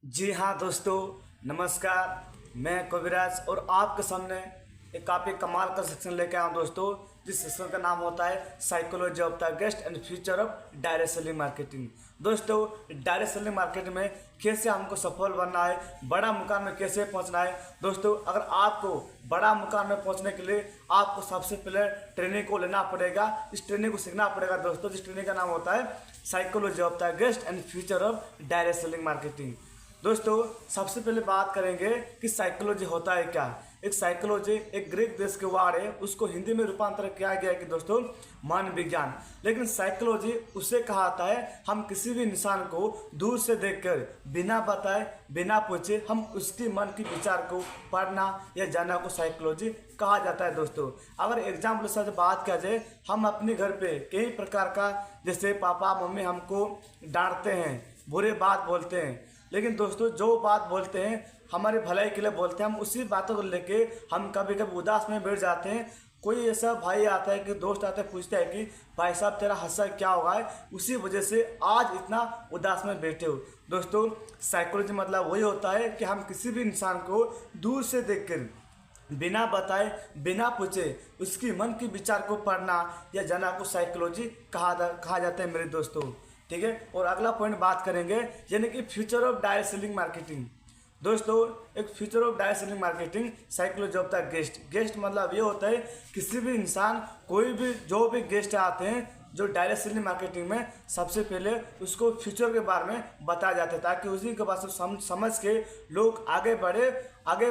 जी हाँ दोस्तों, नमस्कार। मैं कविराज और आपके सामने एक काफ़ी कमाल का सेक्शन लेके आया हूँ दोस्तों। जिस सेक्शन का नाम होता है psychology of the guest and future of direct selling marketing. दोस्तों, डायरेक्ट सेलिंग मार्केटिंग में कैसे हमको सफल बनना है, बड़ा मुकाम में कैसे पहुंचना है। दोस्तों, अगर आपको बड़ा मुकाम में पहुंचने के लिए आपको सबसे पहले ट्रेनिंग को लेना पड़ेगा, इस ट्रेनिंग को सीखना पड़ेगा दोस्तों। जिस ट्रेनिंग का नाम होता है psychology of the guest and future of direct selling marketing. दोस्तों, सबसे पहले बात करेंगे कि साइकोलॉजी होता है क्या। एक साइकोलॉजी एक ग्रीक देश के वर्ड है, उसको हिंदी में रूपांतर किया गया है कि दोस्तों मन विज्ञान। लेकिन साइकोलॉजी उसे कहा जाता है हम किसी भी इंसान को दूर से देखकर बिना बताए बिना पूछे हम उसके मन की विचार को पढ़ना या जानना को साइकोलॉजी कहा जाता है दोस्तों। अगर एग्जाम्पल से बात किया जाए, हम अपने घर पे कई प्रकार का, जैसे पापा मम्मी हमको डांटते हैं, बुरे बात बोलते हैं, लेकिन दोस्तों जो बात बोलते हैं हमारे भलाई के लिए बोलते हैं, हम उसी बातों को लेके हम कभी कभी उदास में बैठ जाते हैं। कोई ऐसा भाई आता है कि दोस्त आता है, पूछता है कि भाई साहब तेरा हादसा क्या होगा है, उसी वजह से आज इतना उदास में बैठे हो। दोस्तों, साइकोलॉजी मतलब वही होता है कि हम किसी भी इंसान को दूर से देखकर बिना बताए बिना पूछे उसकी मन की विचार को पढ़ना या जानना को साइकोलॉजी कहा जाता है मेरे दोस्तों। ठीक है, और अगला पॉइंट बात करेंगे यानी कि future of direct selling marketing. दोस्तों, एक future of direct selling marketing psychology of the guest मतलब ये होता है किसी भी इंसान कोई भी जो भी गेस्ट आते हैं जो डायरेक्ट सेलिंग मार्केटिंग में सबसे पहले उसको फ्यूचर के बारे में बताया जाता है, ताकि उसी के बाद समझ के लोग आगे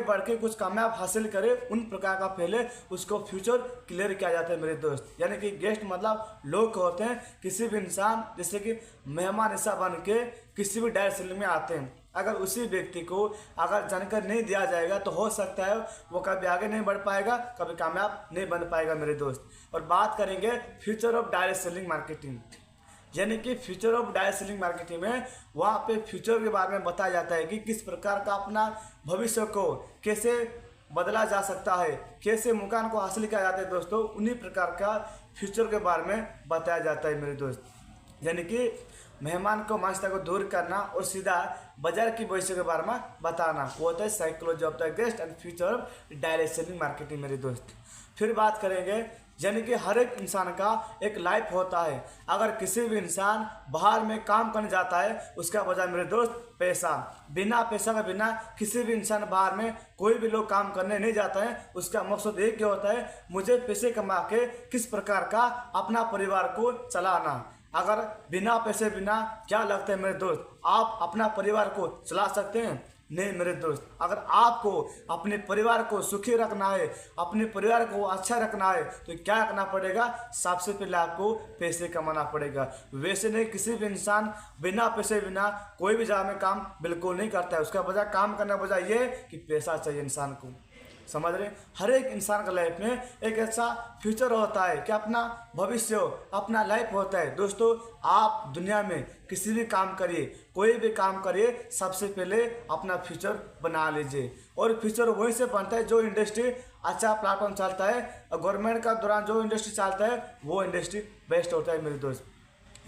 बढ़ के कुछ कामयाब हासिल करें। उन प्रकार का पहले उसको फ्यूचर क्लियर किया जाता है मेरे दोस्त। यानी कि गेस्ट मतलब लोग होते हैं किसी भी इंसान, जैसे कि मेहमान ऐसा बन के किसी भी डायरेक्ट सेलिंग में आते हैं। अगर उसी व्यक्ति को अगर जानकारी नहीं दिया जाएगा तो हो सकता है वो कभी आगे नहीं बढ़ पाएगा, कभी कामयाब नहीं बन पाएगा मेरे दोस्त। और बात करेंगे future of direct selling marketing, यानी कि future of direct selling marketing में वहाँ पे फ्यूचर के बारे में बताया जाता है कि किस प्रकार का अपना भविष्य को कैसे बदला जा सकता है, कैसे मुकाम को हासिल किया जाता है दोस्तों। उन्हीं प्रकार का फ्यूचर के बारे में बताया जाता है मेरे दोस्त। यानी कि मेहमान को मानसिकता को दूर करना और सीधा बाजार की भविष्य के बारे में बताना, वो होता है psychology of the guest and future of direct selling marketing मेरे दोस्त। फिर बात करेंगे यानी कि हर एक इंसान का एक लाइफ होता है। अगर किसी भी इंसान बाहर में काम करने जाता है उसका वजह मेरे दोस्त पैसा। बिना पैसा के बिना किसी भी इंसान बाहर में कोई भी लोग काम करने नहीं जाता है। उसका मकसद एक ही होता है, मुझे पैसे कमा के किस प्रकार का अपना परिवार को चलाना। अगर बिना पैसे बिना क्या लगता है मेरे दोस्त, आप अपना परिवार को चला सकते हैं? नहीं मेरे दोस्त। अगर आपको अपने परिवार को सुखी रखना है, अपने परिवार को अच्छा रखना है, तो क्या करना पड़ेगा? सबसे पहले आपको पैसे कमाना पड़ेगा। वैसे नहीं, किसी भी इंसान बिना पैसे बिना कोई भी जगह में काम बिल्कुल नहीं करता है। उसका वजह काम करने की वजह ये कि पैसा चाहिए इंसान को। समझ रहे? हर एक इंसान का लाइफ में एक ऐसा फ्यूचर होता है कि अपना भविष्य अपना लाइफ होता है दोस्तों। आप दुनिया में किसी भी काम करिए, कोई भी काम करिए, सबसे पहले अपना फ्यूचर बना लीजिए। और फ्यूचर वहीं से बनता है जो इंडस्ट्री अच्छा प्लेटफॉर्म चलता है, और गवर्नमेंट का दौरान जो इंडस्ट्री चलता है वो इंडस्ट्री बेस्ट होता है मेरे दोस्त।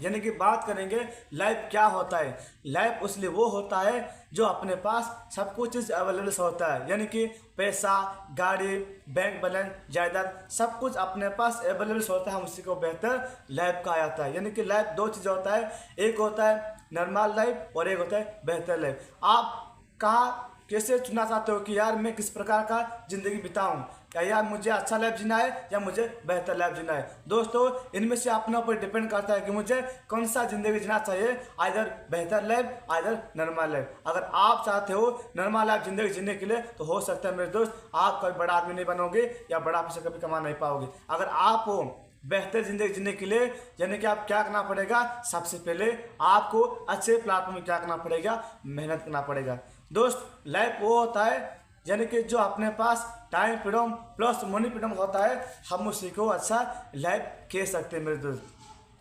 यानी कि बात करेंगे लाइफ क्या होता है। लाइफ उसलिए वो होता है जो अपने पास सब कुछ चीज़ अवेलेबल होता है, यानी कि पैसा, गाड़ी, बैंक बैलेंस, जायदाद, सब कुछ अपने पास अवेलेबल होता है। हम उसी को बेहतर लाइफ कहा जाता है। यानी कि लाइफ दो चीज़ होता है, एक होता है नॉर्मल लाइफ और एक होता है बेहतर लाइफ। आप कहाँ कैसे चुनना चाहते हो कि यार मैं किस प्रकार का ज़िंदगी बिताऊं, क्या यार मुझे अच्छा लाइफ जीना है या मुझे बेहतर लाइफ जीना है? दोस्तों, इनमें से अपने ऊपर डिपेंड करता है कि मुझे कौन सा ज़िंदगी जीना चाहिए, आइदर बेहतर लाइफ आइदर नॉर्मल लाइफ। अगर आप चाहते हो नॉर्मल लाइफ ज़िंदगी जीने के लिए तो हो सकता है मेरे दोस्त आप कभी बड़ा आदमी नहीं बनोगे या बड़ा पैसा कभी कमा नहीं पाओगे। अगर आप हो बेहतर जिंदगी जीने के लिए, यानी कि आप क्या करना पड़ेगा? सबसे पहले आपको अच्छे प्लेटफॉर्म में क्या करना पड़ेगा? मेहनत करना पड़ेगा दोस्त। लाइफ वो होता है यानी कि जो अपने पास time freedom plus money freedom होता है, हम उसी को अच्छा लाइफ कह सकते हैं मेरे दोस्त।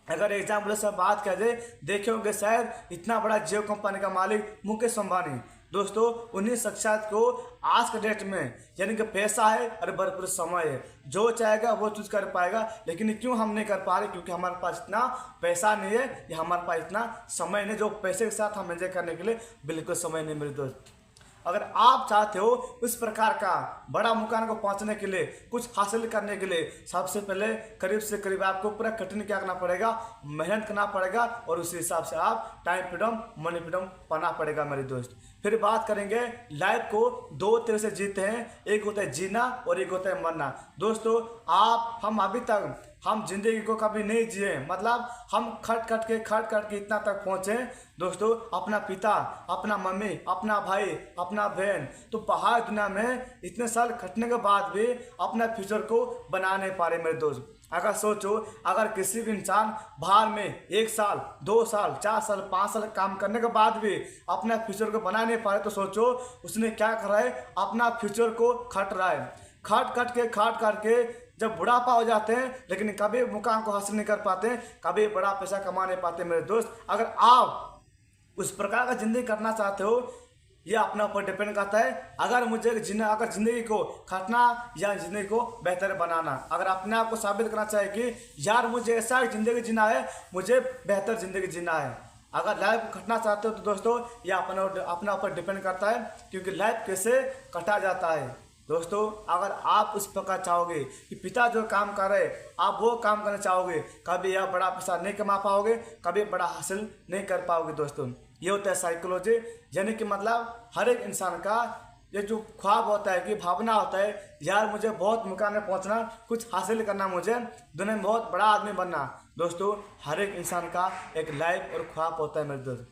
अगर एग्जाम्पल से बात किया जाए, देखे होंगे शायद इतना बड़ा जियो कंपनी का मालिक मुकेश अंबानी, दोस्तों उन्हीं शख्सियत को आज के डेट में यानी कि पैसा है और भरपूर समय है, जो चाहेगा वो चूज कर पाएगा। लेकिन क्यों हम नहीं कर पा रहे? क्योंकि हमारे पास इतना पैसा नहीं है या हमारे पास इतना समय नहीं, जो पैसे के साथ हम एंजॉय करने के लिए बिल्कुल समय नहीं मेरे दोस्त। अगर आप चाहते हो उस प्रकार का बड़ा मुकाम को पहुंचने के लिए, कुछ हासिल करने के लिए, सबसे पहले करीब से करीब आपको पूरा कठिन क्या करना पड़ेगा, मेहनत करना पड़ेगा, और उसी हिसाब से आप टाइम फ्रीडम मनी फ्रीडम पाना पड़ेगा मेरे दोस्त। फिर बात करेंगे लाइफ को दो तरह से जीते हैं, एक होता है जीना और एक होता है मरना। दोस्तों हम अभी तक हम जिंदगी को कभी नहीं जिए, मतलब हम खट खट के इतना तक पहुंचे दोस्तों। अपना पिता, अपना मम्मी, अपना भाई, अपना बहन, तो पहाड़ दुनिया में इतने साल खटने के बाद भी अपना फ्यूचर को बना नहीं पा रहे मेरे दोस्त। अगर सोचो, अगर किसी भी इंसान बाहर में 1 साल 2 साल 4 साल 5 साल काम करने के बाद भी अपना फ्यूचर को बना नहीं पा रहे, तो सोचो उसने क्या कर रहा है, अपना फ्यूचर को खट रहा है। खट के जब बुढ़ापा हो जाते हैं, लेकिन कभी मुकाम को हासिल नहीं कर पाते, कभी बड़ा पैसा कमा नहीं पाते मेरे दोस्त। अगर आप उस प्रकार का जिंदगी करना चाहते हो, यह अपने ऊपर डिपेंड करता है। अगर जिंदगी को खटना या जिंदगी को बेहतर बनाना, अगर अपने आप को साबित करना चाहिए कि यार मुझे ऐसा जिंदगी जीना है, मुझे बेहतर जिंदगी जीना है, अगर लाइफ को खटना चाहते हो तो दोस्तों यह अपने ऊपर डिपेंड करता है, क्योंकि लाइफ कैसे कटा जाता है। दोस्तों अगर आप उस प्रकार चाहोगे कि पिता जो काम कर रहे आप वो काम करना चाहोगे, कभी यह बड़ा पैसा नहीं कमा पाओगे, कभी बड़ा हासिल नहीं कर पाओगे। दोस्तों ये होता है साइकोलॉजी, यानी कि मतलब हर एक इंसान का ये जो ख्वाब होता है कि भावना होता है, यार मुझे बहुत मुकाम में पहुंचना, कुछ हासिल करना, मुझे दुनिया में बहुत बड़ा आदमी बनना। दोस्तों हर एक इंसान का एक लाइफ और ख्वाब होता है मेरे दोस्त।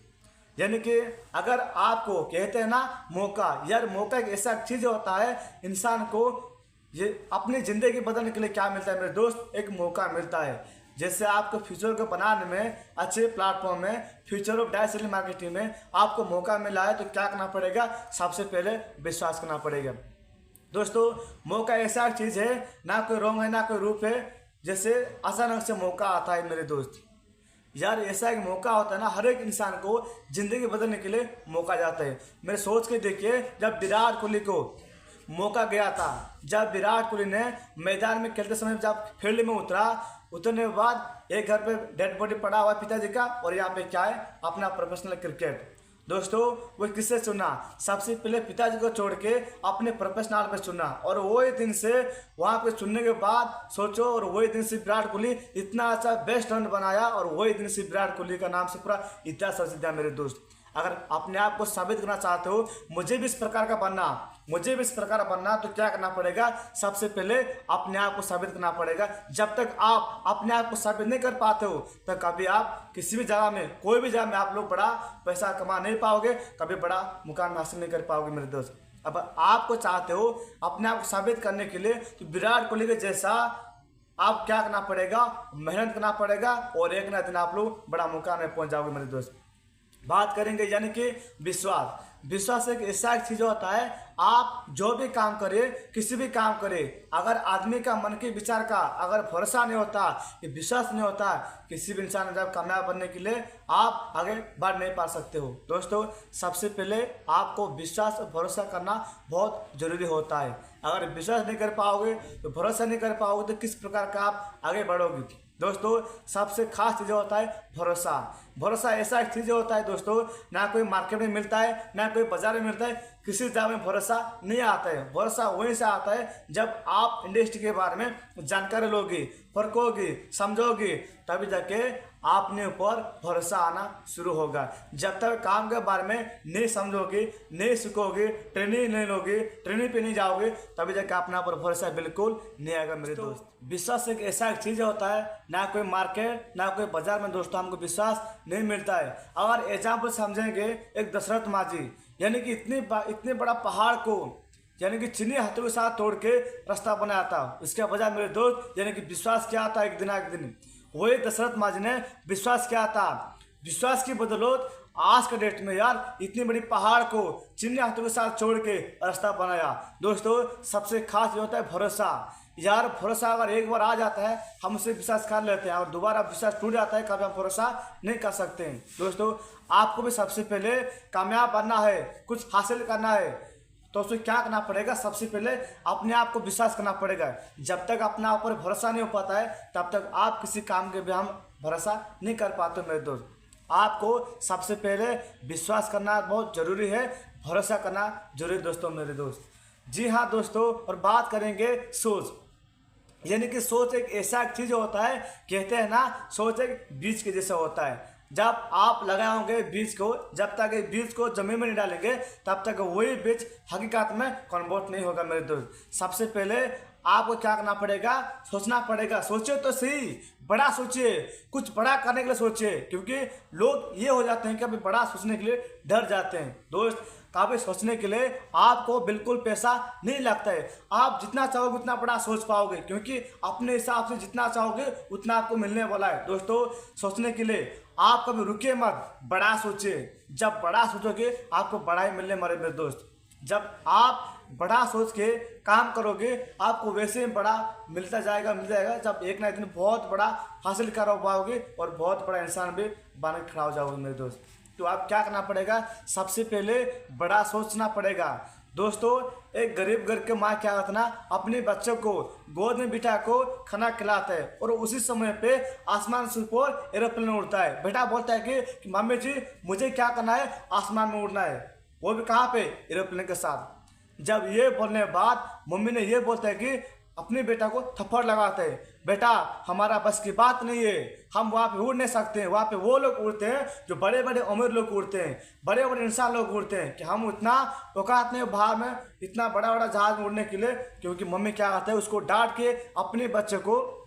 यानी कि अगर आपको कहते हैं ना मौका, यार मौका एक ऐसा चीज़ होता है, इंसान को ये अपनी ज़िंदगी बदलने के लिए क्या मिलता है मेरे दोस्त, एक मौका मिलता है। जैसे आपको फ्यूचर को बनाने में, अच्छे प्लेटफॉर्म में, फ्यूचर ऑफ डायरेक्ट मार्केटिंग में आपको मौका मिला है, तो क्या करना पड़ेगा, सबसे पहले विश्वास करना पड़ेगा। दोस्तों मौका ऐसा चीज़ है, ना कोई रंग है ना कोई रूप है, जैसे अचानक से मौका आता है मेरे दोस्त। यार ऐसा एक मौका होता है ना, हर एक इंसान को जिंदगी बदलने के लिए मौका जाता है। मेरे सोच के देखिए, जब विराट कोहली को मौका गया था, जब विराट कोहली ने मैदान में खेलते समय जब फील्ड में उतरने के बाद एक घर पे डेड बॉडी पड़ा हुआ पिताजी का, और यहाँ पे क्या है, अपना प्रोफेशनल क्रिकेट। दोस्तों वो किससे चुना, सबसे पहले पिताजी को छोड़ के अपने प्रोफेशनल पे चुना, और वही दिन से वहाँ पे चुनने के बाद सोचो, और वही दिन से विराट कोहली इतना अच्छा बेस्ट रन बनाया, और वही दिन से विराट कोहली का नाम से पूरा इतिहास रच दिया मेरे दोस्त। अगर अपने आप को साबित करना चाहते हो, मुझे भी इस प्रकार का बनना, तो क्या करना पड़ेगा, सबसे पहले अपने आप को साबित करना पड़ेगा। जब तक आप अपने आप को साबित नहीं कर पाते हो, तो कभी आप किसी भी जगह में, कोई भी जगह में आप लोग बड़ा पैसा कमा नहीं पाओगे, कभी बड़ा मुकाम हासिल नहीं कर पाओगे मेरे दोस्त। अब आपको चाहते हो अपने आप को साबित करने के लिए, तो विराट कोहली के जैसा आप क्या करना पड़ेगा, मेहनत करना पड़ेगा, और एक ना दिन आप लोग बड़ा मुकाम में पहुंच जाओगे मेरे दोस्त। बात करेंगे यानी कि विश्वास एक ऐसा एक चीज़ होता है, आप जो भी काम करें, किसी भी काम करें, अगर आदमी का मन के विचार का अगर भरोसा नहीं होता, विश्वास नहीं होता, किसी भी इंसान जब कामयाब बनने के लिए आप आगे बढ़ नहीं पा सकते हो। दोस्तों सबसे पहले आपको विश्वास और भरोसा करना बहुत जरूरी होता है। अगर विश्वास नहीं कर पाओगे, तो भरोसा नहीं कर पाओगे, तो किस प्रकार का आप आगे बढ़ोगे। दोस्तों सबसे खास चीज़ होता है भरोसा ऐसा एक चीज़ होता है दोस्तों, ना कोई मार्केट में मिलता है, ना कोई बाजार में मिलता है, किसी जगह में भरोसा नहीं आता है। भरोसा वहीं से आता है जब आप इंडस्ट्री के बारे में जानकारी लोगे, परखोगे, समझोगे, तभी जाके आपने ऊपर भरोसा आना शुरू होगा। जब तक काम के बारे में नहीं समझोगे, नहीं सीखोगे, ट्रेनिंग नहीं लोगे, ट्रेनिंग पे नहीं जाओगे, तभी जाके अपना पर भरोसा बिल्कुल नहीं आएगा मेरे दोस्त। विश्वास एक ऐसा एक चीज़ होता है, ना कोई मार्केट ना कोई बाजार में दोस्तों हमको विश्वास नहीं मिलता है। अगर एग्जाम्पल समझेंगे, एक दशरथ माझी यानी कि इतने बड़ा पहाड़ को यानी कि चीनी हाथों के साथ तोड़ के रास्ता बनाया था, उसके वजह मेरे दोस्त यानी कि विश्वास क्या था, एक दिन वही दशरथ माझी ने विश्वास किया था। विश्वास की बदौलत आज के डेट में यार इतनी बड़ी पहाड़ को चीनी हाथों के साथ छोड़ के रास्ता बनाया। दोस्तों सबसे खास ये होता है भरोसा। यार भरोसा अगर एक बार आ जाता है हम उसे विश्वास कर लेते हैं, और दोबारा विश्वास टूट जाता है, कभी हम भरोसा नहीं कर सकते हैं। दोस्तों आपको भी सबसे पहले कामयाब बनना है, कुछ हासिल करना है, तो उसमें क्या करना पड़ेगा? सबसे पहले अपने आप को विश्वास करना पड़ेगा। जब तक अपना ऊपर भरोसा नहीं हो पाता है तब तक आप किसी काम के भी हम भरोसा नहीं कर पाते मेरे दोस्त। आपको सबसे पहले विश्वास करना बहुत ज़रूरी है, भरोसा करना जरूरी दोस्तों मेरे दोस्त। जी हाँ दोस्तों, और बात करेंगे सोच, यानी कि सोच एक ऐसा चीज़ होता है, कहते हैं ना सोच एक बीज के जैसा होता है। जब आप लगाओगे बीज को, जब तक ये बीज को जमीन में नहीं डालेंगे तब तक वही बीज हकीकत में कन्वर्ट नहीं होगा मेरे दोस्त। सबसे पहले आपको क्या करना पड़ेगा? सोचना पड़ेगा। सोचिए तो सही, बड़ा सोचिए, कुछ बड़ा करने के लिए सोचिए, क्योंकि लोग ये हो जाते हैं कि अभी बड़ा सोचने के लिए डर जाते हैं दोस्त। काफ़ी सोचने के लिए आपको बिल्कुल पैसा नहीं लगता है। आप जितना चाहोगे उतना बड़ा सोच पाओगे, क्योंकि अपने हिसाब से जितना चाहोगे उतना आपको मिलने वाला है दोस्तों। सोचने के लिए आप कभी रुकिए मत, बड़ा सोचिए। जब बड़ा सोचोगे आपको बड़ा ही मिलने वाले मेरे दोस्त। जब आप बड़ा सोच के काम करोगे आपको वैसे ही बड़ा मिलता जाएगा। जब एक ना एक दिन बहुत बड़ा हासिल कर पाओगे और बहुत बड़ा इंसान भी बन के खड़ा हो जाओगे मेरे दोस्त। तो आप क्या करना पड़ेगा? सबसे पहले बड़ा सोचना पड़ेगा दोस्तों। एक गरीब घर के माँ क्या करता ना, अपने बच्चों को गोद में बिठा को खाना खिलाता है और उसी समय पे आसमान से ऊपर एरोप्लेन उड़ता है। बेटा बोलता है कि मम्मी जी मुझे क्या करना है? आसमान में उड़ना है, वो भी कहाँ पे? एरोप्लेन के साथ। जब ये बोलने के बाद मम्मी ने ये बोलता है कि अपने बेटा को थप्पड़ लगाते हैं, बेटा हमारा बस की बात नहीं है, हम वहाँ पे उड़ नहीं सकते हैं। वहाँ पे वो लोग उड़ते हैं जो बड़े बड़े अमीर लोग उड़ते हैं, बड़े बड़े इंसान लोग उड़ते हैं, कि हम उतना औकात नहीं बाहर में इतना बड़ा बड़ा जहाज में उड़ने के लिए। क्योंकि मम्मी क्या करता है, उसको डांट के अपने बच्चे को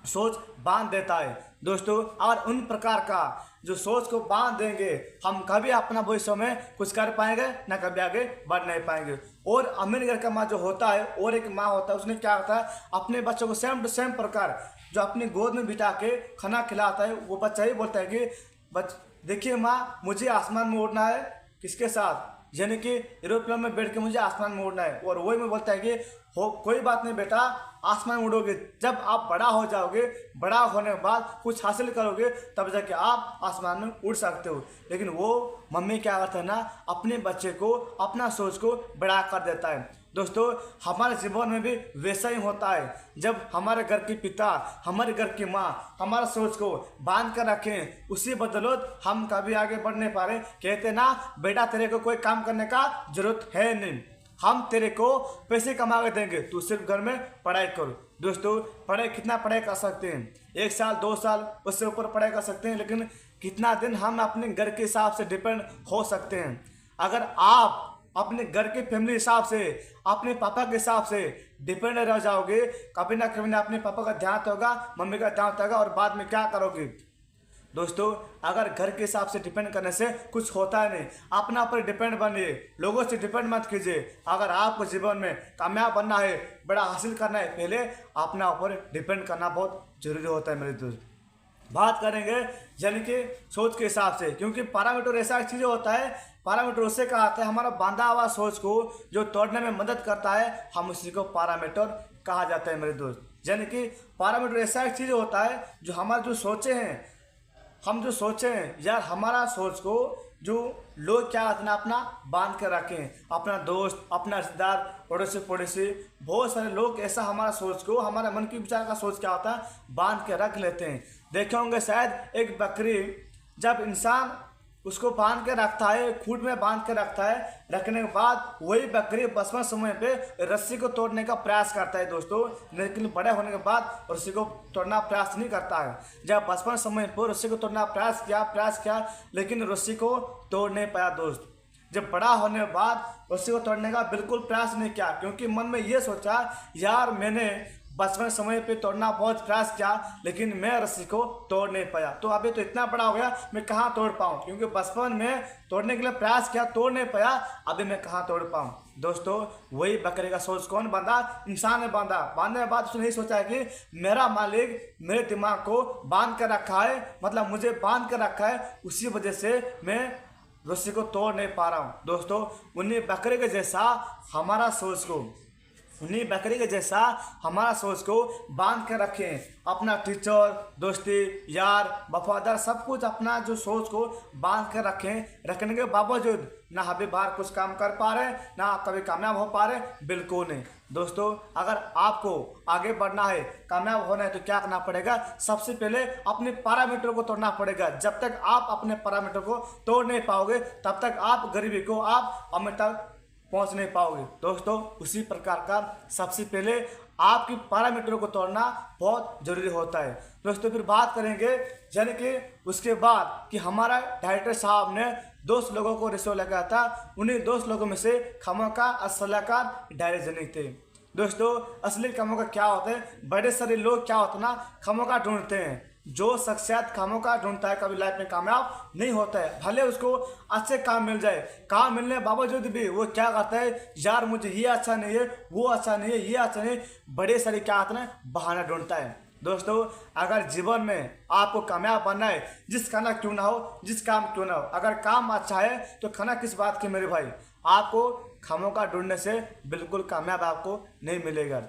सोच बांध देता है दोस्तों। और उन प्रकार का जो सोच को बांध देंगे हम कभी अपना भविष्य में कुछ कर पाएंगे ना, कभी आगे बढ़ नहीं पाएंगे। और अमीर घर का माँ जो होता है और एक माँ होता है, उसने क्या होता है अपने बच्चों को सेम टू सेम प्रकार जो अपनी गोद में बिठा के खाना खिलाता है, वो बच्चा ही बोलता है कि देखिए माँ मुझे आसमान में उड़ना है। किसके साथ? यानी कि एरोप्लेन में बैठ के मुझे आसमान में उड़ना है। और वही में बोलता है कि हो कोई बात नहीं बेटा, आसमान में उड़ोगे। जब आप बड़ा हो जाओगे, बड़ा होने के बाद कुछ हासिल करोगे तब जाके आप आसमान में उड़ सकते हो। लेकिन वो मम्मी क्या करता है ना, अपने बच्चे को अपना सोच को बड़ा कर देता है दोस्तों। हमारे जीवन में भी वैसा ही होता है। जब हमारे घर के पिता, हमारे घर की माँ हमारा सोच को बांध कर रखें, उसी बदौलत हम कभी आगे बढ़ नहीं पा रहे। कहते ना बेटा तेरे को कोई काम करने का जरूरत है नहीं, हम तेरे को पैसे कमा के देंगे, तू सिर्फ घर में पढ़ाई करो। दोस्तों पढ़ाई कितना पढ़ाई कर सकते हैं? 1 साल 2 साल उससे ऊपर पढ़ाई कर सकते हैं, लेकिन कितना दिन हम अपने घर के हिसाब से डिपेंड हो सकते हैं? अगर आप अपने घर के फैमिली हिसाब से, अपने पापा के हिसाब से डिपेंड रह जाओगे, कभी ना कभी ना अपने पापा का ध्यान होगा, मम्मी का ध्यान होगा, और बाद में क्या करोगे दोस्तों? अगर घर के हिसाब से डिपेंड करने से कुछ होता है नहीं। अपना पर डिपेंड बनिए, लोगों से डिपेंड मत कीजिए। अगर आपको जीवन में कामयाब बनना है, बड़ा हासिल करना है, पहले अपना ऊपर डिपेंड करना बहुत जरूरी होता है मेरे दोस्त। बात करेंगे यानी कि सोच के हिसाब से, क्योंकि पैरामीटर ऐसा चीज़ होता है, पैरामीटर उससे कहा जाता है हमारा बांधा हुआ सोच को जो तोड़ने में मदद करता है, हम उसी को पैरामीटर कहा जाता है मेरे दोस्त। यानी कि पैरामीटर ऐसा एक चीज़ होता है जो हमारे जो सोचे हैं, हम जो सोचे हैं यार, हमारा सोच को जो लोग क्या अपना अपना बांध कर रखें, अपना दोस्त, अपना रिश्तेदार, पड़ोसी, बहुत सारे लोग ऐसा हमारा सोच को, हमारे मन की विचार का सोच क्या होता है बांध के रख लेते हैं। देखे होंगे शायद एक बकरी, जब इंसान उसको बांध के रखता है, खूंट में बांध के रखता है, रखने के बाद वही बकरी बचपन समय पे रस्सी को तोड़ने का प्रयास करता है दोस्तों, लेकिन बड़े होने के बाद रस्सी को तोड़ना प्रयास नहीं करता है। जब बचपन समय पर रस्सी को तोड़ना प्रयास किया, लेकिन रस्सी को तोड़ नहीं पाया दोस्त। जब बड़ा होने के बाद रस्सी को तोड़ने का बिल्कुल प्रयास नहीं किया, क्योंकि मन में ये सोचा यार मैंने बचपन समय पे तोड़ना बहुत प्रयास किया, लेकिन मैं रस्सी को तोड़ नहीं पाया, तो अभी तो इतना बड़ा हो गया मैं कहाँ तोड़ पाऊँ, क्योंकि बचपन में तोड़ने के लिए प्रयास किया, तोड़ नहीं पाया, अभी मैं कहाँ तोड़ पाऊँ। दोस्तों वही बकरे का सोच कौन बांधा? इंसान ने बांधा। बांधने के बाद उसने नहीं सोचा है कि मेरा मालिक मेरे दिमाग को बांध कर रखा है, मतलब मुझे बांध कर रखा है, उसी वजह से मैं रस्सी को तोड़ नहीं पा रहा हूँ। दोस्तों उन्हीं बकरे के जैसा हमारा सोच को उन्हीं बकरी के जैसा हमारा सोच को बांध के रखें। अपना टीचर, दोस्ती, यार, वफादार सब कुछ अपना जो सोच को बांध के रखें। रखने के बावजूद ना अभी बाहर कुछ काम कर पा रहे, ना कभी कामयाब हो पा रहे, बिल्कुल नहीं। दोस्तों, अगर आपको आगे बढ़ना है, कामयाब होना है तो क्या करना पड़ेगा? सबसे पहले अपने पैरामीटर को तोड़ना पड़ेगा। जब तक आप अपने पैरामीटर को तोड़ नहीं पाओगे तब तक आप गरीबी को आप अमृत तक पहुंच नहीं पाओगे। दोस्तों, उसी प्रकार का सबसे पहले आपकी पैरामीटर को तोड़ना बहुत जरूरी होता है। दोस्तों, फिर बात करेंगे यानी कि उसके बाद कि हमारा डायरेक्टर साहब ने दोस्त लोगों को रिश्वत लगाया था। उन्हीं दोस्त लोगों में से खामोखा सलाहकार डायरेक्टर थे। दोस्तों, असली खामोखा क्या होता है? बड़े सारे लोग क्या होते हैं ना, खामोखा ढूंढते हैं। जो शख्सियत खामोखा ढूंढता है कभी लाइफ में कामयाब नहीं होता है। भले उसको अच्छे काम मिल जाए, काम मिलने के बावजूद भी वो क्या करता है, यार मुझे ये अच्छा नहीं है, वो अच्छा नहीं है, ये अच्छा नहीं, बड़े सारे क्या आते हैं, बहाना ढूंढता है। दोस्तों, अगर जीवन में आपको कामयाब बनना है, जिस खाना क्यों ना हो, जिस काम क्यों ना हो, अगर काम अच्छा है तो खाना किस बात की मेरे भाई? आपको खामोखा ढूंढने से बिल्कुल कामयाब आपको नहीं मिलेगा।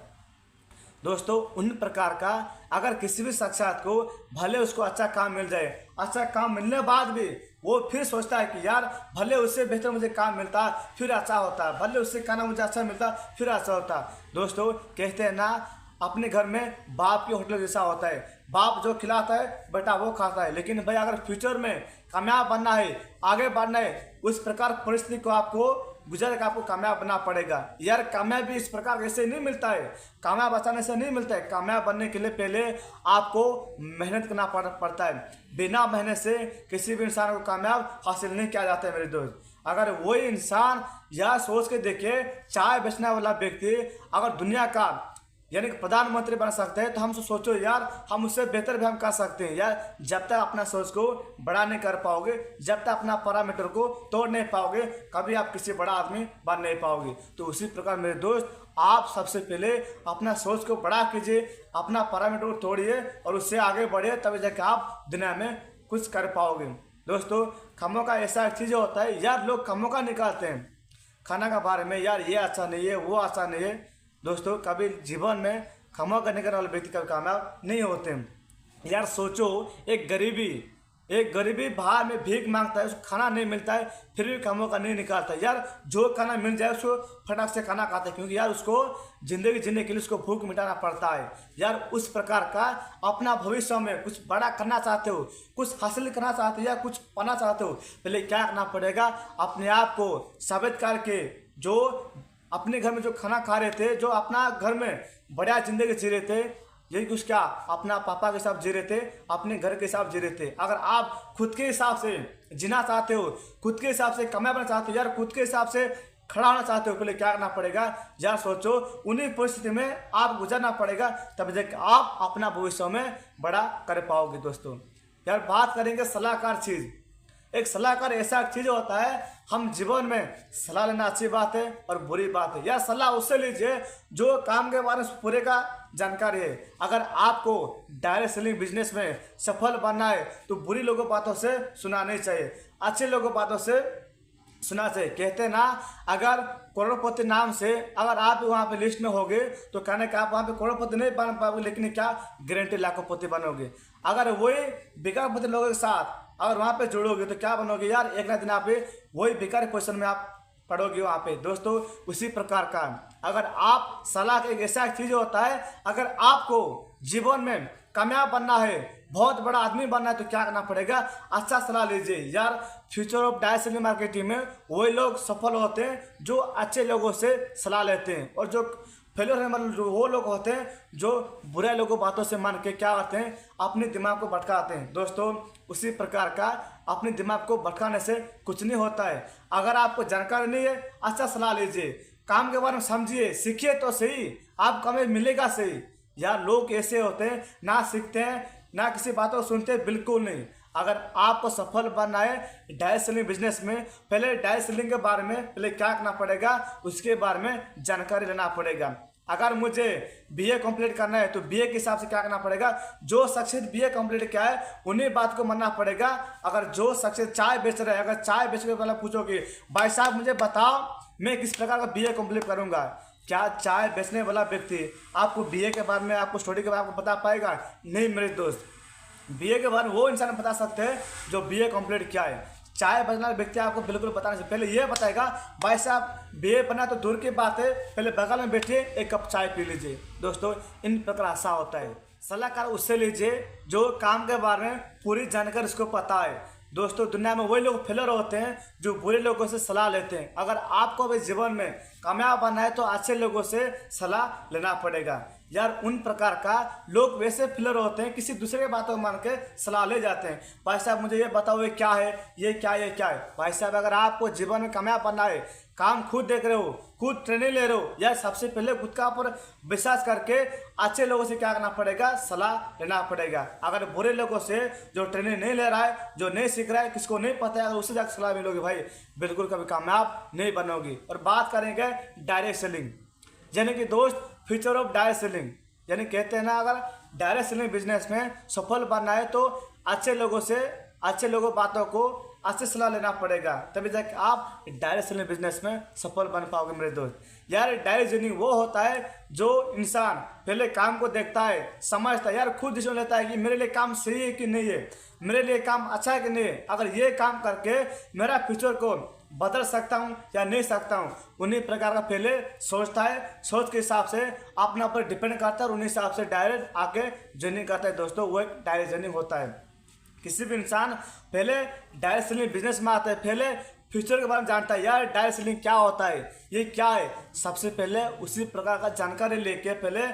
दोस्तों, उन प्रकार का अगर किसी भी शख्सियत को भले उसको अच्छा काम मिल जाए, अच्छा काम मिलने बाद भी वो फिर सोचता है कि यार भले उससे बेहतर मुझे काम मिलता फिर अच्छा होता, भले उससे खाना मुझे अच्छा मिलता फिर अच्छा होता। दोस्तों, कहते हैं ना, अपने घर में बाप की होटल जैसा होता है। बाप जो खिलाता है बेटा वो खाता है। लेकिन भाई अगर फ्यूचर में कामयाब बनना है, आगे बढ़ना है, उस प्रकार परिस्थिति को आपको गुजर के आपको कामयाब बनना पड़ेगा। यार कामयाबी इस प्रकार ऐसे नहीं मिलता है, कामयाब अचानक से नहीं मिलता है। कामयाब बनने के लिए पहले आपको मेहनत करना पड़ता है। बिना मेहनत से किसी भी इंसान को कामयाब हासिल नहीं किया जाता है मेरे दोस्त। अगर वही इंसान यह सोच के देखे, चाय बेचने वाला व्यक्ति अगर दुनिया का यानी कि प्रधानमंत्री बन सकते हैं, तो हमसे सोचो यार हम उससे बेहतर भी हम कर सकते हैं। यार जब तक अपना सोच को बड़ा नहीं कर पाओगे, जब तक अपना पैरामीटर को तोड़ नहीं पाओगे, कभी आप किसी बड़ा आदमी बन नहीं पाओगे। तो उसी प्रकार मेरे दोस्त, आप सबसे पहले अपना सोच को बड़ा कीजिए, अपना पैरामीटर को तोड़िए और उससे आगे बढ़िए, तभी जाकर आप दुनिया में कुछ कर पाओगे। दोस्तों, खामों का ऐसा चीज़ होता है, यार लोग खामों का निकालते हैं खाना का बारे में, यार ये अच्छा नहीं है, वो अच्छा नहीं है। दोस्तों, कभी जीवन में खामोखा करने वाले व्यक्ति कभी कामयाब नहीं होते। यार सोचो, एक गरीबी बाहर में भीख मांगता है, उसको खाना नहीं मिलता है, फिर भी खामोखा नहीं निकालता। यार जो खाना मिल जाए उसको फटाक से खाना खाता है, क्योंकि यार उसको जिंदगी जीने के लिए उसको भूख मिटाना पड़ता है। यार उस प्रकार का अपना भविष्य में कुछ बड़ा करना चाहते हो, कुछ हासिल करना चाहते हो या कुछ पाना चाहते हो, पहले क्या करना पड़ेगा? अपने आप को साबित करके, जो अपने घर में जो खाना खा रहे थे, जो अपना घर में बढ़िया जिंदगी जी रहे थे, यही कुछ क्या अपना पापा के हिसाब जी रहे थे, अपने घर के हिसाब जी रहे थे। अगर आप खुद के हिसाब से जीना चाहते हो, खुद के हिसाब से कमाना चाहते हो, यार खुद के हिसाब से खड़ा होना चाहते हो, पहले क्या करना पड़ेगा? यार सोचो, उन्हीं परिस्थिति में आप गुजरना पड़ेगा, तब जाकर आप अपना भविष्य में बड़ा कर पाओगे। दोस्तों, यार बात करेंगे सलाहकार चीज़। एक सलाहकार ऐसा चीज होता है, हम जीवन में सलाह लेना अच्छी बात है और बुरी बात है। या सलाह उससे लीजिए जो काम के बारे में पूरे का जानकारी है। अगर आपको डायरेक्ट सेलिंग बिजनेस में सफल बनना है तो बुरी लोगों बातों से सुना नहीं चाहिए, अच्छे लोगों बातों से सुना चाहिए। कहते ना, अगर करोड़पति नाम से अगर आप वहाँ पे लिस्ट में होगे तो कहने का आप वहाँ पे करोड़पति नहीं बन पाओगे, लेकिन क्या गारंटी लाखोंपति बनोगे। अगर वही बेकारपति लोगों के साथ अगर वहाँ पे जुड़ोगे तो क्या बनोगे? यार एक ना दिन आप वही बेकार पोजिशन में आप पढ़ोगे वहाँ पे। दोस्तों, उसी प्रकार का अगर आप सलाह एक ऐसा चीज होता है, अगर आपको जीवन में कामयाब बनना है, बहुत बड़ा आदमी बनना है, तो क्या करना पड़ेगा? अच्छा सलाह लीजिए। यार future of direct selling marketing में वही लोग सफल होते हैं जो अच्छे लोगों से सलाह लेते हैं, और जो फेलियर है मतलब जो वो लोग होते हैं जो बुरे लोगों बातों से मान के क्या करते हैं? अपने दिमाग को भटकाते हैं। दोस्तों, उसी प्रकार का अपने दिमाग को भटकाने से कुछ नहीं होता है। अगर आपको जानकारी नहीं है, अच्छा सलाह लीजिए, काम के बारे में समझिए, सीखिए तो सही, आपको हमें मिलेगा सही। यार लोग ऐसे होते हैं, ना सीखते हैं ना किसी बातों को सुनते हैं, बिल्कुल नहीं। अगर आपको सफल बनना है डायरेक्ट सेलिंग बिजनेस में, पहले डायरेक्ट सेलिंग के बारे में पहले क्या करना पड़ेगा, उसके बारे में जानकारी लेना पड़ेगा। अगर मुझे बीए कंप्लीट करना है तो बीए के हिसाब से क्या करना पड़ेगा? जो शख्स बीए कंप्लीट किया है उन्हीं बात को मानना पड़ेगा। अगर जो शख्स चाय बेच रहे हैं, अगर चाय बेच के पहले पूछोगे भाई साहब मुझे बताओ मैं किस प्रकार का बीए कंप्लीट करूंगा, क्या चाय बेचने वाला व्यक्ति आपको बीए के बारे में, आपको स्टडी के बारे में आपको बता पाएगा? नहीं मेरे दोस्त। बीए के बारे में वो इंसान बता सकते हैं जो बीए कंप्लीट किया है। चाय बेचने वाला व्यक्ति आपको बिल्कुल बताना चाहिए। पहले ये बताएगा भाई साहब बीए पढ़ना तो दूर की बात है, पहले बगल में बैठिए एक कप चाय पी लीजिए। दोस्तों इन प्रकार ऐसा होता है। सलाहकार उससे लीजिए जो काम के बारे में पूरी जानकारी उसको पता है। दोस्तों दुनिया में वही लोग फेलर होते हैं जो बुरे लोगों से सलाह लेते हैं। अगर आपको भी जीवन में कामयाब बनना है तो अच्छे लोगों से सलाह लेना पड़ेगा। यार उन प्रकार का लोग वैसे फेलर होते हैं, किसी दूसरे की बातों मान के सलाह ले जाते हैं। भाई साहब मुझे ये बताओ ये क्या है, ये क्या है, ये क्या है। भाई साहब अगर आपको जीवन में कामयाब बनना है, काम खुद देख रहे हो, खुद ट्रेनिंग ले रहे हो, या सबसे पहले खुद का पर विश्वास करके अच्छे लोगों से क्या करना पड़ेगा, सलाह लेना पड़ेगा। अगर बुरे लोगों से जो ट्रेनिंग नहीं ले रहा है, जो नहीं सीख रहा है, किसको नहीं पता है, अगर उससे जाकर सलाह मिलोगे भाई बिल्कुल कभी कामयाब नहीं बनोगी। और बात करेंगे डायरेक्ट सेलिंग, यानी कि दोस्त फ्यूचर ऑफ डायरेक्ट सेलिंग। यानी कहते हैं ना अगर डायरेक्ट सेलिंग बिजनेस में सफल बनना है तो अच्छे लोगों बातों को अच्छे सलाह लेना पड़ेगा, तभी जाके आप डायरेक्ट सेलिंग बिजनेस में सफल बन पाओगे मेरे दोस्त। यार डायरेक्ट सेलिंग वो होता है जो इंसान पहले काम को देखता है, समझता है, यार खुद डिसीजन लेता है कि मेरे लिए काम सही है कि नहीं है, मेरे लिए काम अच्छा है कि नहीं है, अगर ये काम करके मेरा फ्यूचर को बदल सकता हूँ या नहीं सकता हूँ, उन्हीं प्रकार का पहले सोचता है। सोच के हिसाब से अपने ऊपर डिपेंड करता है और उन्हीं हिसाब से डायरेक्ट आके जर्निंग करता है। दोस्तों वो एक डायरेक्ट जर्निंग होता है। किसी भी इंसान पहले डायरेक्ट सेलिंग बिजनेस में आता है, पहले फ्यूचर के बारे में जानता है, यार डायरेक्ट सेलिंग क्या होता है, ये क्या है, सबसे पहले उसी प्रकार का जानकारी लेके पहले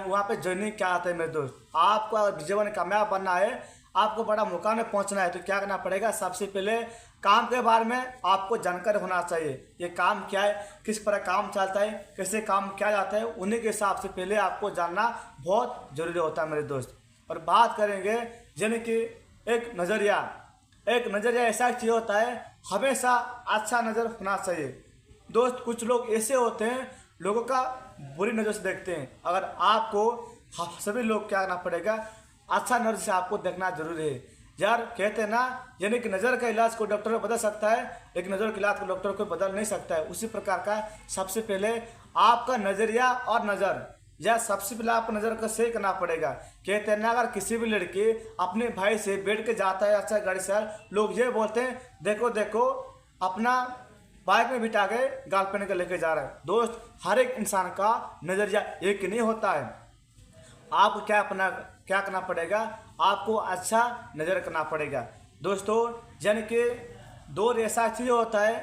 वहाँ पे जर्निंग क्या आता है मेरे दोस्त। आपको अगर जीवन में कामयाब बनना है, आपको बड़ा मुकाम में पहुंचना है तो क्या करना पड़ेगा, सबसे पहले काम के बारे में आपको जानकारी होना चाहिए। ये काम क्या है, किस प्रकार काम चलता है, कैसे काम किया जाता है, उन्हीं के हिसाब से पहले आपको जानना बहुत जरूरी होता है मेरे दोस्त। और बात करेंगे यानी कि एक नज़रिया ऐसा चीज़ होता है, हमेशा अच्छा नज़र होना चाहिए। दोस्त कुछ लोग ऐसे होते हैं लोगों का बुरी नज़र से देखते हैं। अगर आपको सभी लोग क्या करना पड़ेगा, अच्छा नज़र से आपको देखना जरूरी है। यार कहते हैं ना, यानी कि नज़र का इलाज कोई डॉक्टर बदल सकता है, लेकिन नज़र का इलाज को डॉक्टर कोई बदल नहीं सकता है। उसी प्रकार का सबसे पहले आपका नज़रिया और नज़र, या सबसे पहले आपको नज़र का सही करना पड़ेगा। कहते हैं ना अगर किसी भी लड़की अपने भाई से बैठ के जाता है अच्छा गाड़ी से, लोग ये बोलते हैं देखो देखो अपना बाइक में बिठा के गाल पहन के लेके जा रहा है। दोस्त हर एक इंसान का नज़रिया एक नहीं होता है। आपको क्या करना पड़ेगा, आपको अच्छा नज़र करना पड़ेगा। दोस्तों यानी कि दो ऐसा चीज़ होता है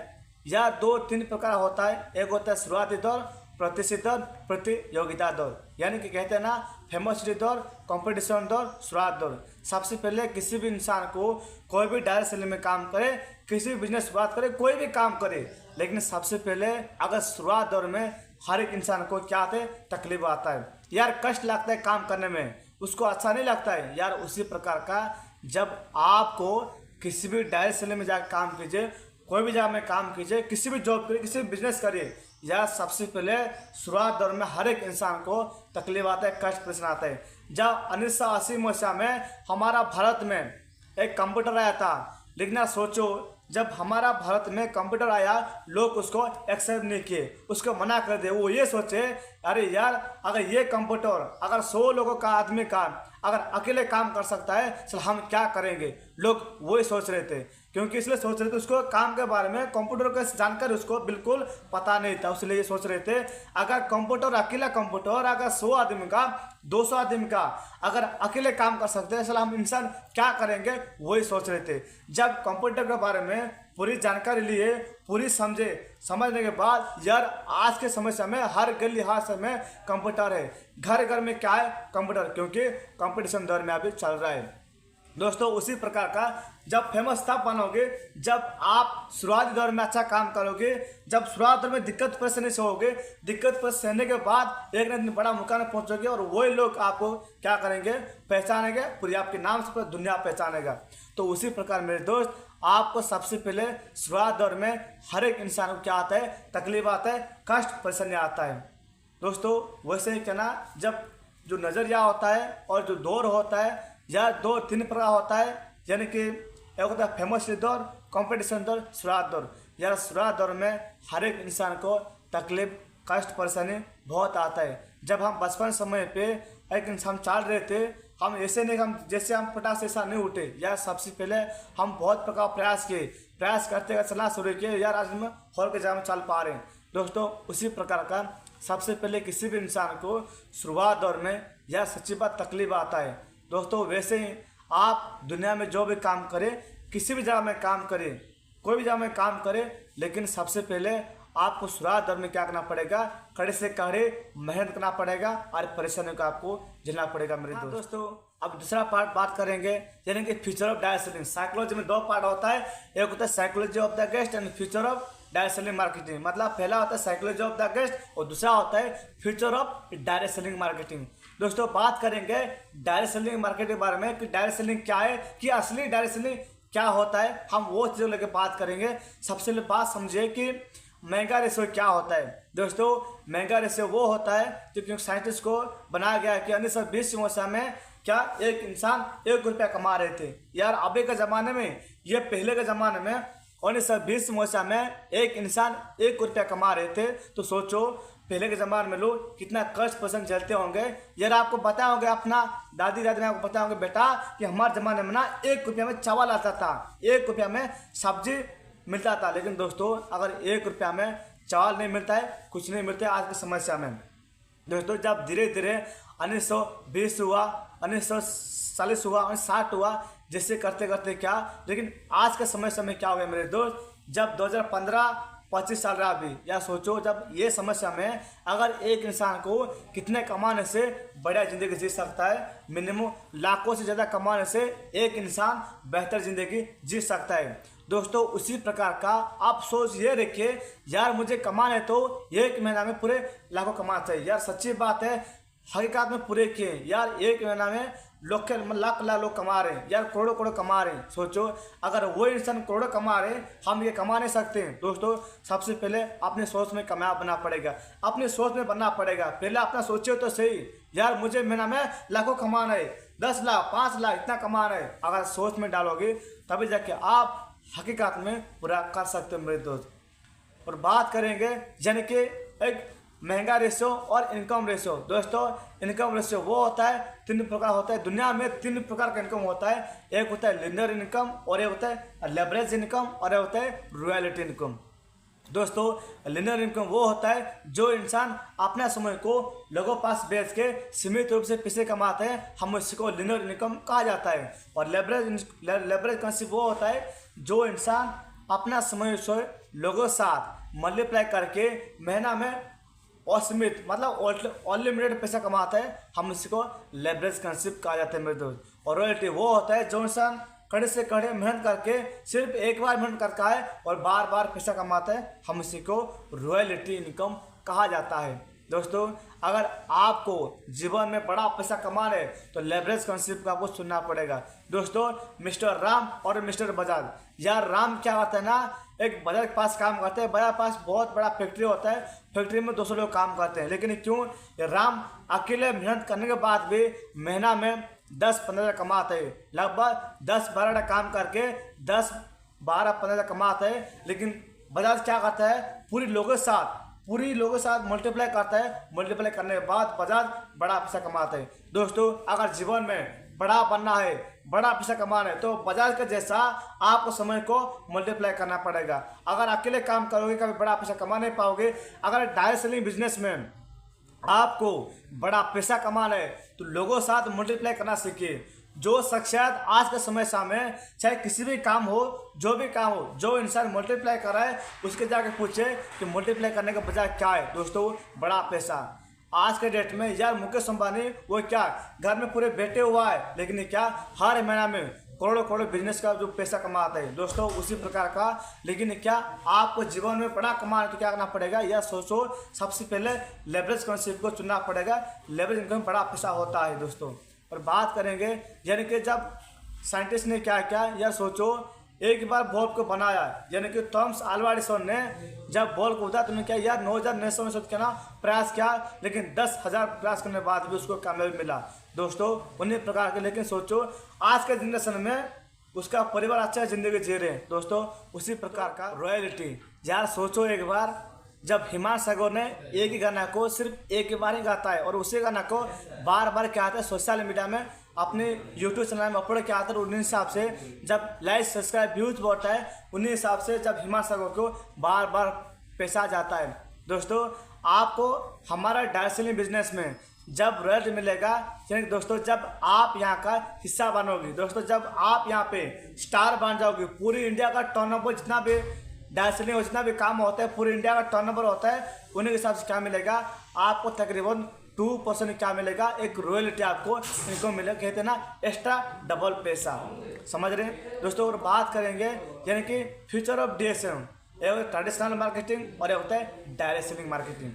या 2-3 प्रकार होता है। एक होता है शुरुआती दौर, प्रतिष्ठित दौर, प्रतियोगिता दौर। यानी कि कहते हैं ना फेमसिटी दौर, कंपटीशन दौर, शुरुआत दौर। सबसे पहले किसी भी इंसान को कोई भी डायरेक्ट सेलिंग में काम करे, किसी भी बिजनेस शुरुआत करे, कोई भी काम करे, लेकिन सबसे पहले अगर शुरुआत दौर में हर एक इंसान को क्या आता है, तकलीफ आता है, यार कष्ट लगता है काम करने में, उसको अच्छा नहीं लगता है। यार उसी प्रकार का जब आपको किसी भी डायरेक्ट सेलिंग में जाकर काम कीजिए, कोई भी जगह में काम कीजिए, किसी भी जॉब करिए, किसी भी बिजनेस करिए, यार सबसे पहले शुरुआत दौर में हर एक इंसान को तकलीफ आता है, कष्ट परेशान आता है। जब 1980 मसीहा में हमारा भारत में एक कंप्यूटर आया था, लेकिन आप सोचो जब हमारा भारत में कंप्यूटर आया लोग उसको एक्सेप्ट नहीं किए, उसको मना कर दिए। वो ये सोचे अरे यार अगर ये कंप्यूटर अगर 100 लोगों का आदमी का अगर अकेले काम कर सकता है तो हम क्या करेंगे। लोग वही सोच रहे थे, क्योंकि इसलिए सोच रहे थे उसको काम के बारे में कंप्यूटर का जानकारी उसको बिल्कुल पता नहीं था, इसलिए ये सोच रहे थे अगर कंप्यूटर अकेला कंप्यूटर अगर 100 आदमी का 200 आदमी का अगर अकेले काम कर सकते हैं, हम इंसान क्या करेंगे, वही सोच रहे थे। जब कंप्यूटर के बारे में पूरी जानकारी लिए, पूरी समझने के बाद यार आज के समय में हर गली हर समय कंप्यूटर है, घर घर में क्या है, कंप्यूटर, क्योंकि कंपटीशन दौर में अभी चल रहा है। दोस्तों उसी प्रकार का जब फेमस तब बनोगे जब आप शुरुआती दौर में अच्छा काम करोगे, जब शुरुआत दौर में दिक्कत परेशानी से होगे, दिक्कत पर सहने के बाद एक न दिन बड़ा मुकाम में पहुंचोगे और वही लोग आपको क्या करेंगे, पहचानेंगे, पूरी आपके नाम से पूरी दुनिया पहचानेगा। तो उसी प्रकार मेरे दोस्त आपको सबसे पहले शुरुआत दौर में हर एक इंसान को क्या आता है, तकलीफ आता है, कष्ट परेशानी आता है। दोस्तों वैसे ही कहना जब जो नज़रिया होता है और जो दौर होता है या 2-3 प्रकार होता है, यानी कि एक होता है फेमस दौर, कंपटीशन दौर, शुरुआत दौर। यार शुरुआत दौर में हर एक इंसान को तकलीफ कष्ट परेशानी बहुत आता है। जब हम बचपन समय पे एक हम चल रहे थे, हम ऐसे नहीं, हम जैसे हम पटाख से ऐसा नहीं उठे यार। सबसे पहले हम बहुत प्रकार प्रयास किए, प्रयास करते करते चलना शुरू किए यार, आज हम हॉल के जगह में चल पा रहे हैं दोस्तों। उसी प्रकार का सबसे पहले किसी भी इंसान को शुरुआत दौर में यह सच्ची बात तकलीफ आता है दोस्तों। वैसे ही आप दुनिया में जो भी काम करें, किसी भी जगह में काम करें, कोई भी जगह में काम करें, लेकिन सबसे पहले आपको शुरुआत दौर में क्या करना पड़ेगा, कड़े से कड़े मेहनत करना पड़ेगा और परेशानियों का आपको झेलना पड़ेगा मेरे दोस्तों। अब दूसरा पार्ट बात करेंगे, यानी कि future of direct selling. Psychology में दो पार्ट होता है, एक होता है psychology of the guest and future of direct selling marketing. मतलब पहला होता है साइकोलॉजी ऑफ द गेस्ट और दूसरा होता है future of direct selling marketing. दोस्तों बात करेंगे डायरेक्ट सेलिंग मार्केटिंग के बारे में कि डायरेक्ट सेलिंग क्या है, कि असली डायरेक्ट सेलिंग क्या होता है, हम वो चीज़ों लेकर बात करेंगे। सबसे पहले बात समझिए कि महंगा रेशियो क्या होता है दोस्तों। महंगा रेशियो वो होता है जो क्योंकि साइंटिस्ट को बनाया गया है कि 1920 मसीहा में क्या एक इंसान 1 रुपया कमा रहे थे यार। अभी के ज़माने में, ये पहले के ज़माने में 1920 मसीहा में एक इंसान 1 रुपया कमा रहे थे, तो सोचो पहले के ज़माने में लोग कितना कष्ट पसंद झेलते होंगे यार। आपको पता होगा, अपना दादी दादी ने आपको पता होंगे बेटा कि हमारे ज़माने में ना 1 रुपया में चावल आता था, 1 रुपया में सब्जी मिलता था। लेकिन दोस्तों अगर 1 रुपया में चावल नहीं मिलता है, कुछ नहीं मिलता है आज की समस्या में दोस्तों। जब धीरे धीरे 1920 हुआ, 1940 हुआ, 1960 हुआ, जैसे करते करते क्या, लेकिन आज के समस्या में क्या हो गया मेरे दोस्त, जब 2015-25 साल रहा अभी, या सोचो जब ये समस्या में अगर एक इंसान को कितने कमाने से बढ़िया ज़िंदगी जी सकता है, मिनिमम लाखों से ज़्यादा कमाने से एक इंसान बेहतर ज़िंदगी जी सकता है दोस्तों। उसी प्रकार का आप सोच ये रखिए यार, मुझे कमाना है तो 1 महीना में पूरे लाखों कमाना चाहिए यार। सच्ची बात है, हकीकत में पूरे किए यार। 1 महीना में लाख लोग कमा रहे हैं यार, करोड़ों करोड़ कमा रहे हैं। सोचो अगर वो इंसान करोड़ों कमा रहे हैं, हम ये कमा नहीं सकते हैं दोस्तों। सबसे पहले अपने सोच में कामयाब बनना पड़ेगा, अपनी सोच में बनना पड़ेगा। पहले अपना सोचिए तो सही यार, मुझे महीना में लाखों कमाना है, 10 लाख 5 लाख इतना कमाना है। अगर सोच में डालोगे तभी जाके आप हकीकत में पूरा कर सकते हो मेरे दोस्त। और बात करेंगे यानी कि एक महंगा रेशियो और इनकम रेशियो। दोस्तों इनकम रेशियो वो होता है, 3 प्रकार होता है दुनिया में, 3 प्रकार का इनकम होता है। एक होता है लिनियर इनकम, और एक होता है लेवरेज इनकम, और एक होता है रॉयल्टी इनकम। दोस्तों लिनियर इनकम वो होता है जो इंसान अपना समय को लोगों पास बेच के सीमित रूप से पैसे कमाते हैं, हम उसको लिनियर इनकम कहा जाता है। और लेवरेज कंसेप्ट वो होता है जो इंसान अपना समय से लोगों साथ मल्टीप्लाई करके महीना में असीमित मतलब अनलिमिटेड पैसा कमाता है, हम इसको लेवरेज कंसेप्ट कहा जाता है मेरे दोस्त। और रॉयल्टी वो होता है जो इंसान कड़े से कड़े मेहनत करके सिर्फ एक बार मेहनत करता है और बार बार पैसा कमाता है, हम इसी को रॉयल्टी इनकम कहा जाता है। दोस्तों अगर आपको जीवन में बड़ा पैसा कमाना है तो लेवरेज कंसेप्ट का आपको सुनना पड़ेगा। दोस्तों मिस्टर राम और मिस्टर बजाज, यार राम क्या करता है ना, एक बजाज के पास काम करते हैं, बजाज के पास बहुत बड़ा फैक्ट्री होता है, फैक्ट्री में 200 लोग काम करते हैं। लेकिन क्यों, ये राम अकेले मेहनत करने के बाद भी महीना में 10-15 कमाते हैं, लगभग 10-12 काम करके 10-12-15 कमाते हैं। लेकिन बजाज क्या करता है, पूरी लोगों के साथ मल्टीप्लाई करता है, मल्टीप्लाई करने के बाद बजाज बड़ा पैसा कमाता है। दोस्तों अगर जीवन में बड़ा बनना है, बड़ा पैसा कमाना है, तो बजाज का जैसा आपको समय को मल्टीप्लाई करना पड़ेगा। अगर अकेले काम करोगे कभी बड़ा पैसा कमा नहीं पाओगे। अगर डायरेक्ट सेलिंग बिजनेस में आपको बड़ा पैसा कमाना है तो लोगों के साथ मल्टीप्लाई करना सीखिए। जो शख्सियत आज के समय में चाहे किसी भी काम हो, जो भी काम हो, जो इंसान मल्टीप्लाई कर रहा है उसके जाके पूछे कि मल्टीप्लाई करने का बजाय क्या है। दोस्तों बड़ा पैसा आज के डेट में यार, मुकेश अंबानी वो क्या घर में पूरे बैठे हुआ है, लेकिन क्या हर महीना में करोड़ों करोड़ बिजनेस का जो पैसा कमाता है। दोस्तों उसी प्रकार का, लेकिन क्या आपको जीवन में बड़ा कमाना तो क्या करना पड़ेगा, यह सोचो सबसे पहले लेवरेज कॉन्सेप्ट को चुनना पड़ेगा। लेवरेज इनकम में बड़ा पैसा होता है दोस्तों। और बात करेंगे यानी कि जब साइंटिस्ट ने क्या किया, यह सोचो एक बार बॉल को बनाया, यानी कि थॉमस अल्वा एडिसन ने जब बॉल को उड़ा तो उन्होंने क्या यार 9900 में करना प्रयास किया, लेकिन 10,000 प्रयास करने के बाद भी उसको कामयाबी मिला। दोस्तों उन्हीं प्रकार के, लेकिन सोचो आज के जनरेशन में उसका परिवार अच्छा जिंदगी जी रहे हैं। दोस्तों उसी प्रकार का रॉयल्टी, यार सोचो एक बार जब हिमांशु सागर ने एक ही गाना को सिर्फ एक ही बार ही गाता है और उसी गाना को बार बार क्या आता है सोशल मीडिया में अपने यूट्यूब चैनल में अपलोड किया आता है, उन्हीं हिसाब से जब लाइक सब्सक्राइब व्यूज बढ़ता है उन्हीं हिसाब से जब हिमांशु सागर को बार बार पैसा जाता है। दोस्तों आपको हमारा डायरेक्ट सेलिंग बिजनेस में जब रॉयल्टी मिलेगा, यानी दोस्तों जब आप यहाँ का हिस्सा बनोगे, दोस्तों जब आप यहाँ पे स्टार बन जाओगे, पूरी इंडिया का टर्नओवर जितना भी डायरेक्ट सेलिंग जितना भी काम होता है पूरी इंडिया का टर्नओवर होता है, उन्हीं के हिसाब से क्या मिलेगा आपको तकरीबन 2% क्या मिलेगा, एक रॉयल्टी आपको इनको मिलेगा, कहते हैं ना एक्स्ट्रा डबल पैसा, समझ रहे हैं दोस्तों। और बात करेंगे यानी कि फ्यूचर ऑफ DSM, एक ट्रेडिशनल मार्केटिंग और एक होता है डायरेक्ट सेलिंग मार्केटिंग।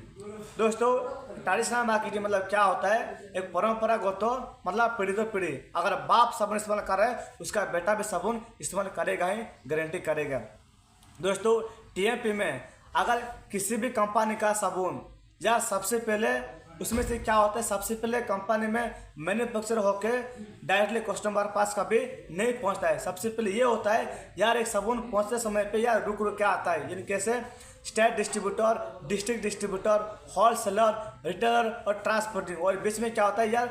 दोस्तों ट्रेडिशनल मार्केटिंग मतलब क्या होता है, एक परंपरागत मतलब पीढ़ी तो पीढ़ी, अगर बाप साबुन इस्तेमाल कर रहा है उसका बेटा भी साबुन इस्तेमाल करेगा ही, गारंटी करेगा। दोस्तों TMP में अगर किसी भी कंपनी का साबुन या सबसे पहले उसमें से क्या होता है, सबसे पहले कंपनी में मैन्युफैक्चर होके डायरेक्टली कस्टमर पास कभी नहीं पहुंचता है। सबसे पहले ये होता है यार एक साबुन पहुंचते समय पे यार रुक रुक के आता है, यानी कैसे state distributor, district distributor, wholesaler, retailer और ट्रांसपोर्टिंग, और बीच में क्या होता है यार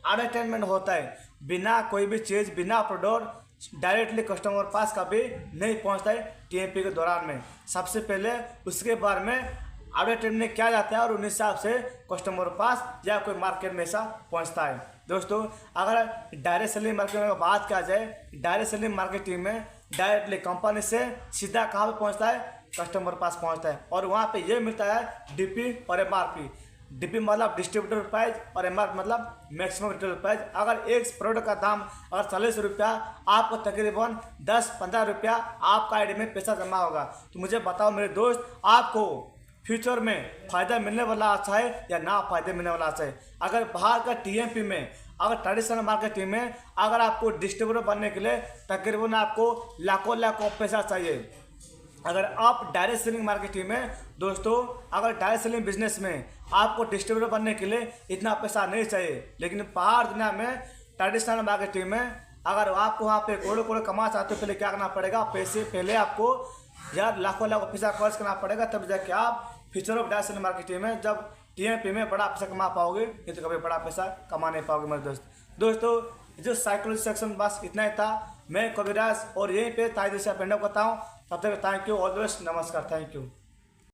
एडवर्टाइजमेंट होता है, बिना कोई भी चीज़ बिना प्रोडक्ट डायरेक्टली कस्टमर पास कभी नहीं पहुंचता है TMP के दौरान में। सबसे पहले उसके बारे में एडवर्टाइजमेंट किया जाता है और उन हिसाब से कस्टमर पास या कोई मार्केट में ऐसा पहुंचता है। दोस्तों अगर डायरेक्ट सेलिंग मार्केटिंग में बात किया जाए, डायरेक्ट सेलिंग मार्केटिंग में डायरेक्टली कंपनी से सीधा कहाँ पे पहुंचता है, कस्टमर पास पहुंचता है और वहाँ पे ये मिलता है DP और MRP। DP मतलब डिस्ट्रीब्यूटर प्राइस और MRP मतलब मैक्सिमम रिटेल प्राइस। अगर एक प्रोडक्ट का दाम अगर 40 रुपया, आपको तकरीबन 10-15 रुपया आपका आईडी में पैसा जमा होगा। तो मुझे बताओ मेरे दोस्त, आपको फ्यूचर में फ़ायदा मिलने वाला अच्छा है या ना फ़ायदा मिलने वाला अच्छा है? अगर बाहर का TMP में अगर ट्रेडिशनल मार्केटिंग में अगर आपको डिस्ट्रीब्यूटर बनने के लिए तकरीबन आपको लाखों लाखों पैसा चाहिए। अगर आप डायरेक्ट सेलिंग मार्केटिंग में दोस्तों अगर डायरेक्ट सेलिंग बिजनेस में आपको डिस्ट्रीब्यूटर बनने के लिए इतना पैसा नहीं चाहिए, लेकिन बाहर दुनिया में ट्रेडिशनल मार्केटिंग में अगर आपको वहाँ पे करोड़ों करोड़ कमा चाहते हो, पहले क्या करना पड़ेगा, पैसे पहले आपको यार लाखों लाखों पैसा खर्च करना पड़ेगा, तब जाके आप future of direct selling marketing में जब TMP में बड़ा पैसा कमा पाओगे, नहीं तो कभी बड़ा पैसा कमा नहीं पाओगे मेरे दोस्त। दोस्तों जो साइकोलॉजी सेक्शन बस इतना ही था। मैं कविराज और यहीं पे ताई दिशा पेंडअप करता हूँ। तब तक thank you, all the best, नमस्कार, थैंक यू।